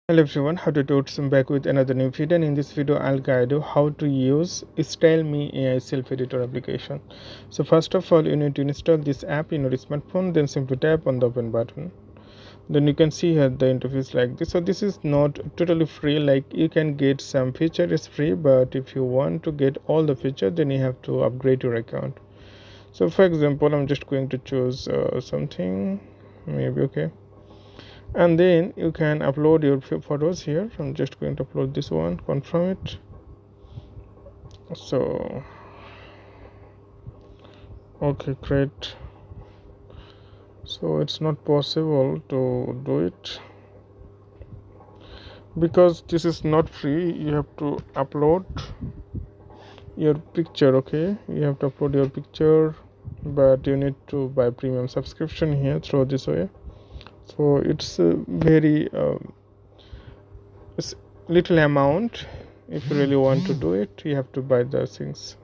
Hello everyone, how to do it? I'm back with another new video, and in this video I'll guide you how to use StyleMe AI self editor application. So first of all, you need to install this app in your smartphone, then simply tap on the open button. Then you can see here the interface like this. So this is not totally free, like you can get some feature is free, but if you want to get all the feature, then you have to upgrade your account. So for example, I'm just going to choose something maybe okay, and then you can upload your photos here. I'm just going to upload this one, confirm it. So okay, great. So it's not possible to do it because this is not free. You have to upload your picture. Okay, you have to upload your picture, but you need to buy premium subscription here through this way. So it's a very it's little amount. If you really want to do it, you have to buy the things.